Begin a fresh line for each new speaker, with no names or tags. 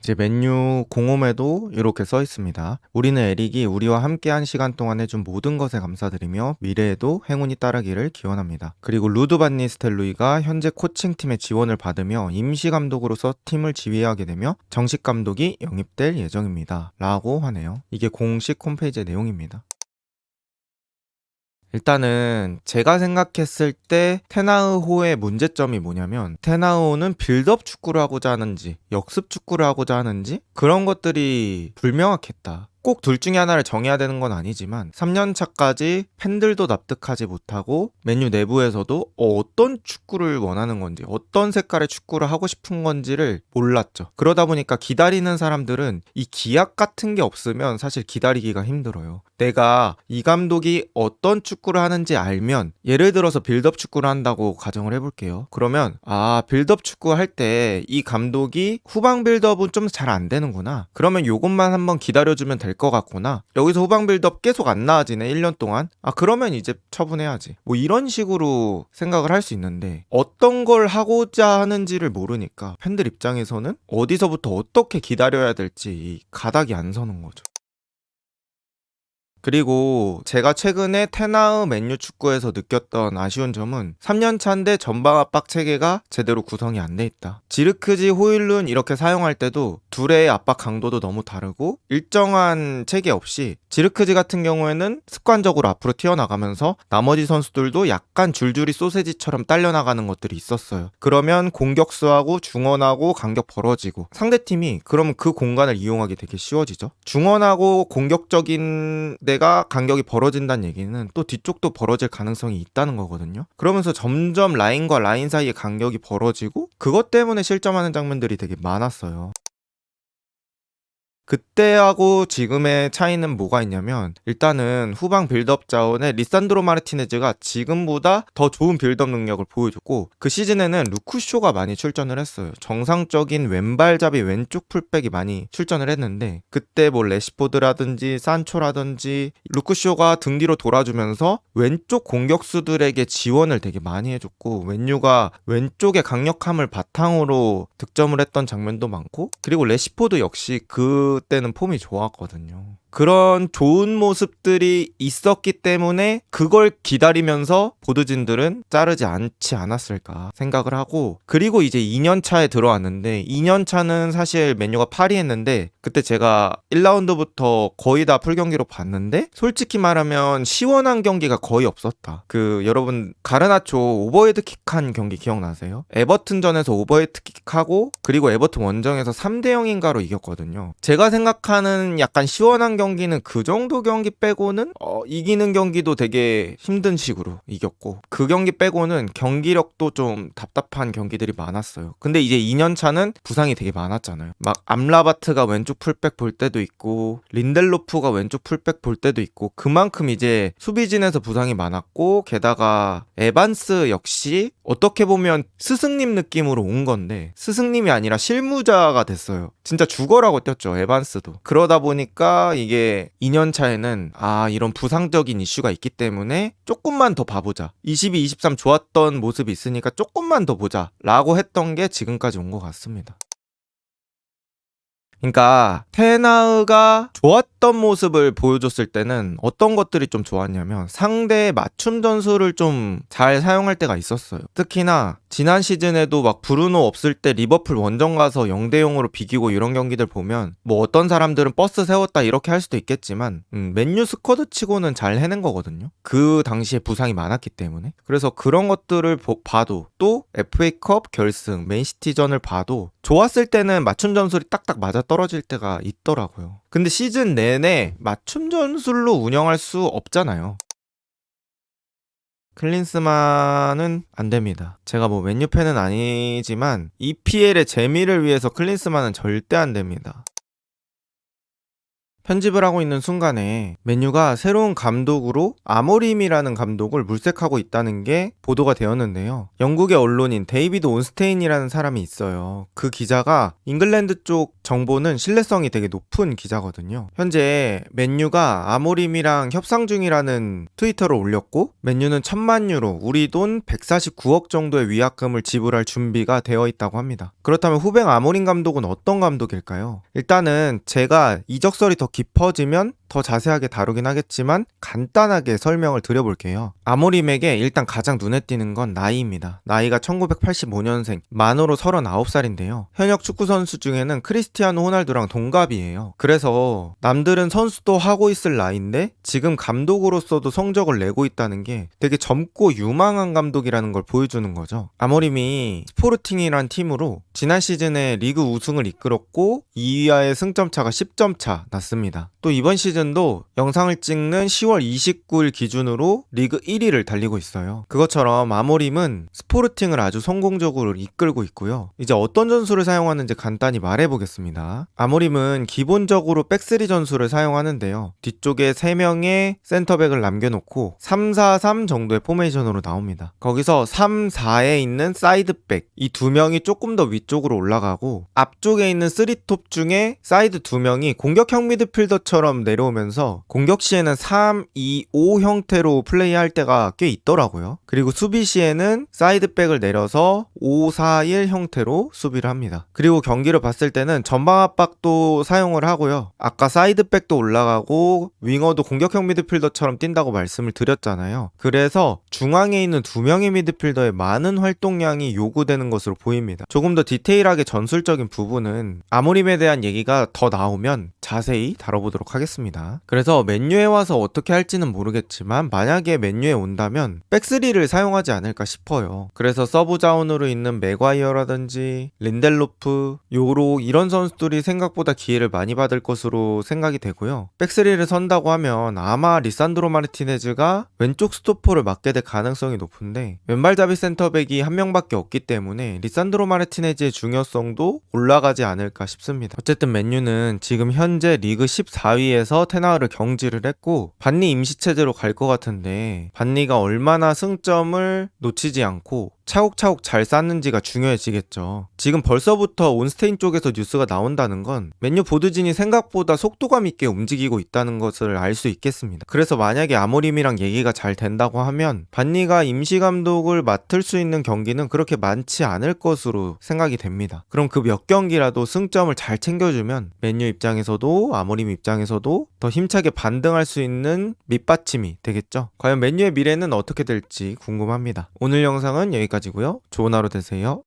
이제 맨유 공홈에도 이렇게 써 있습니다. 우리는 에릭이 우리와 함께한 시간 동안 해준 모든 것에 감사드리며 미래에도 행운이 따르기를 기원합니다. 그리고 루드 반 니스텔로이가 현재 코칭팀의 지원을 받으며 임시 감독으로서 팀을 지휘하게 되며 정식 감독이 영입될 예정입니다. 라고 하네요. 이게 공식 홈페이지의 내용입니다. 일단은 제가 생각했을 때 테나우호의 문제점이 뭐냐면 테나우호는 빌드업 축구를 하고자 하는지 역습 축구를 하고자 하는지 그런 것들이 불명확했다. 꼭 둘 중에 하나를 정해야 되는 건 아니지만 3년차까지 팬들도 납득하지 못하고 맨유 내부에서도 어떤 축구를 원하는 건지 어떤 색깔의 축구를 하고 싶은 건지를 몰랐죠. 그러다 보니까 기다리는 사람들은 이 기약 같은 게 없으면 사실 기다리기가 힘들어요. 내가 이 감독이 어떤 축구를 하는지 알면 예를 들어서 빌드업 축구를 한다고 가정을 해볼게요. 그러면 빌드업 축구 할 때 이 감독이 후방 빌드업은 좀 잘 안 되는구나. 그러면 요것만 한번 기다려주면 될 것 같구나. 여기서 후방 빌드업 계속 안 나아지네 1년 동안. 그러면 이제 처분해야지. 뭐 이런 식으로 생각을 할 수 있는데 어떤 걸 하고자 하는지를 모르니까 팬들 입장에서는 어디서부터 어떻게 기다려야 될지 가닥이 안 서는 거죠. 그리고 제가 최근에 테나우 맨유 축구에서 느꼈던 아쉬운 점은 3년차인데 전방 압박 체계가 제대로 구성이 안 돼 있다. 지르크지, 호일룬 이렇게 사용할 때도 둘의 압박 강도도 너무 다르고 일정한 체계 없이 지르크지 같은 경우에는 습관적으로 앞으로 튀어나가면서 나머지 선수들도 약간 줄줄이 소세지처럼 딸려나가는 것들이 있었어요. 그러면 공격수하고 중원하고 간격 벌어지고 상대팀이 그러면 그 공간을 이용하기 되게 쉬워지죠. 중원하고 공격적인 데가 간격이 벌어진다는 얘기는 또 뒤쪽도 벌어질 가능성이 있다는 거거든요. 그러면서 점점 라인과 라인 사이의 간격이 벌어지고 그것 때문에 실점하는 장면들이 되게 많았어요. 그때하고 지금의 차이는 뭐가 있냐면 일단은 후방 빌드업 자원에 리산드로 마르티네즈가 지금보다 더 좋은 빌드업 능력을 보여줬고 그 시즌에는 루크쇼가 많이 출전을 했어요. 정상적인 왼발잡이 왼쪽 풀백이 많이 출전을 했는데 그때 뭐 레시포드라든지 산초라든지 루크쇼가 등 뒤로 돌아주면서 왼쪽 공격수들에게 지원을 되게 많이 해줬고 맨유가 왼쪽의 강력함을 바탕으로 득점을 했던 장면도 많고 그리고 레시포드 역시 그때는 폼이 좋았거든요. 그런 좋은 모습들이 있었기 때문에 그걸 기다리면서 보드진들은 자르지 않지 않았을까 생각을 하고 그리고 이제 2년차에 들어왔는데 2년차는 사실 맨유가 8위 했는데 그때 제가 1라운드부터 거의 다 풀경기로 봤는데 솔직히 말하면 시원한 경기가 거의 없었다. 여러분 가르나초 오버헤드킥한 경기 기억나세요? 에버튼전에서 오버헤드킥하고 그리고 에버튼 원정에서 3대 0인가로 이겼거든요. 제가 생각하는 약간 시원한 경기는 그 정도 경기 빼고는 이기는 경기도 되게 힘든 식으로 이겼고 그 경기 빼고는 경기력도 좀 답답한 경기들이 많았어요. 근데 이제 2년차는 부상이 되게 많았잖아요. 막 암라바트가 왼쪽 풀백 볼 때도 있고 린델로프가 왼쪽 풀백 볼 때도 있고 그만큼 이제 수비진에서 부상이 많았고 게다가 에반스 역시 어떻게 보면 스승님 느낌으로 온 건데 스승님이 아니라 실무자가 됐어요. 진짜 죽어라고 뛰었죠. 에반스도. 그러다 보니까 이게 2년 차에는 이런 부상적인 이슈가 있기 때문에 조금만 더 봐보자. 22, 23 좋았던 모습이 있으니까 조금만 더 보자 라고 했던 게 지금까지 온 것 같습니다. 그러니까 테나흐가 좋았던 모습을 보여줬을 때는 어떤 것들이 좀 좋았냐면 상대의 맞춤 전술을 좀 잘 사용할 때가 있었어요. 특히나 지난 시즌에도 막 브루노 없을 때 리버풀 원정 가서 0대 0으로 비기고 이런 경기들 보면 뭐 어떤 사람들은 버스 세웠다 이렇게 할 수도 있겠지만 맨유 스쿼드 치고는 잘 해낸 거거든요. 그 당시에 부상이 많았기 때문에. 그래서 그런 것들을 봐도 또 FA컵 결승 맨시티전을 봐도 좋았을 때는 맞춤 전술이 딱딱 맞아 떨어질 때가 있더라고요. 근데 시즌 내내 맞춤 전술로 운영할 수 없잖아요. 클린스만은 안 됩니다. 제가 뭐 맨유 팬은 아니지만 EPL의 재미를 위해서 클린스만은 절대 안 됩니다. 편집을 하고 있는 순간에 맨유가 새로운 감독으로 아모림이라는 감독을 물색하고 있다는 게 보도가 되었는데요. 영국의 언론인 데이비드 온스테인이라는 사람이 있어요. 그 기자가 잉글랜드 쪽 정보는 신뢰성이 되게 높은 기자거든요. 현재 맨유가 아모림이랑 협상 중이라는 트위터를 올렸고, 맨유는 1000만 유로, 우리 돈 149억 정도의 위약금을 지불할 준비가 되어 있다고 합니다. 그렇다면 후배 아모림 감독은 어떤 감독일까요? 일단은 제가 이적설이 더 깊어지면 더 자세하게 다루긴 하겠지만 간단하게 설명을 드려볼게요. 아모림에게 일단 가장 눈에 띄는 건 나이입니다. 나이가 1985년생, 만으로 39살인데요. 현역 축구선수 중에는 크리스티아노 호날두랑 동갑이에요. 그래서 남들은 선수도 하고 있을 나이인데 지금 감독으로서도 성적을 내고 있다는 게 되게 젊고 유망한 감독이라는 걸 보여주는 거죠. 아모림이 스포르팅이란 팀으로 지난 시즌에 리그 우승을 이끌었고 2위와의 승점차가 10점 차 났습니다. 또 이번 시즌도 영상을 찍는 10월 29일 기준으로 리그 1위를 달리고 있어요. 그것처럼 아모림은 스포르팅을 아주 성공적으로 이끌고 있고요. 이제 어떤 전술을 사용하는지 간단히 말해보겠습니다. 아모림은 기본적으로 백스리 전술을 사용하는데요. 뒤쪽에 3명의 센터백을 남겨놓고 3-4-3 정도의 포메이션으로 나옵니다. 거기서 3-4에 있는 사이드백, 이 2명이 조금 더 위쪽으로 올라가고 앞쪽에 있는 3톱 중에 사이드 2명이 공격형 미드필더처럼 내려오면서 공격 시에는 3-2-5 형태로 플레이할 때가 꽤 있더라고요. 그리고 수비 시에는 사이드백을 내려서 5-4-1 형태로 수비를 합니다. 그리고 경기를 봤을 때는 전방 압박도 사용을 하고요. 아까 사이드백도 올라가고 윙어도 공격형 미드필더처럼 뛴다고 말씀을 드렸잖아요. 그래서 중앙에 있는 2명의 미드필더의 많은 활동량이 요구되는 것으로 보입니다. 조금 더 디테일하게 전술적인 부분은 아모림에 대한 얘기가 더 나오면 자세히 다뤄보도록 하겠습니다. 그래서 맨유에 와서 어떻게 할지는 모르겠지만 만약에 맨유에 온다면 백스리를 사용하지 않을까 싶어요. 그래서 서브 자원으로 있는 맥과이어라든지 린델로프, 요로 이런 선수들이 생각보다 기회를 많이 받을 것으로 생각이 되고요. 백스리를 선다고 하면 아마 리산드로 마르티네즈가 왼쪽 스토퍼를 맡게 될 가능성이 높은데 왼발잡이 센터백이 한 명밖에 없기 때문에 리산드로 마르티네즈의 중요성도 올라가지 않을까 싶습니다. 어쨌든 맨유는 지금 현재 리그 14위에서 테나흐를 경질을 했고 반니 임시체제로 갈 것 같은데 반니가 얼마나 승점을 놓치지 않고 차곡차곡 잘 쌓는지가 중요해지겠죠. 지금 벌써부터 온스테인 쪽에서 뉴스가 나온다는 건 맨유 보드진이 생각보다 속도감 있게 움직이고 있다는 것을 알 수 있겠습니다. 그래서 만약에 아모림이랑 얘기가 잘 된다고 하면 반니가 임시감독을 맡을 수 있는 경기는 그렇게 많지 않을 것으로 생각이 됩니다. 그럼 그 몇 경기라도 승점을 잘 챙겨주면 맨유 입장에서도 아모림 입장에서도 더 힘차게 반등할 수 있는 밑받침이 되겠죠. 과연 맨유의 미래는 어떻게 될지 궁금합니다. 오늘 영상은 여기까지고요. 좋은 하루 되세요.